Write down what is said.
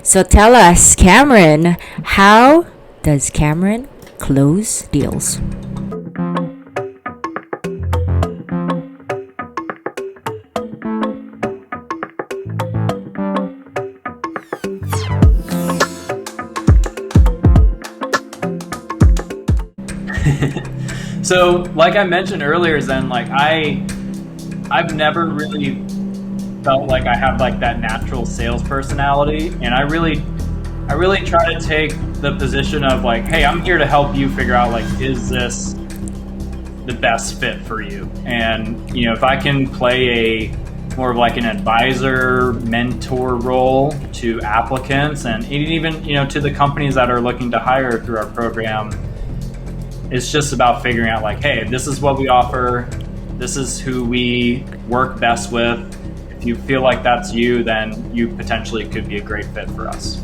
So tell us, Cameron, how does Cameron close deals? So, like I mentioned earlier, Zen, like I've never really felt like I have like that natural sales personality, and I really try to take the position of like, hey, I'm here to help you figure out like, is this the best fit for you? And if I can play a more of like an advisor, mentor role to applicants, and even to the companies that are looking to hire through our program, it's just about figuring out like, hey, this is what we offer. This is who we work best with. If you feel like that's you, then you potentially could be a great fit for us.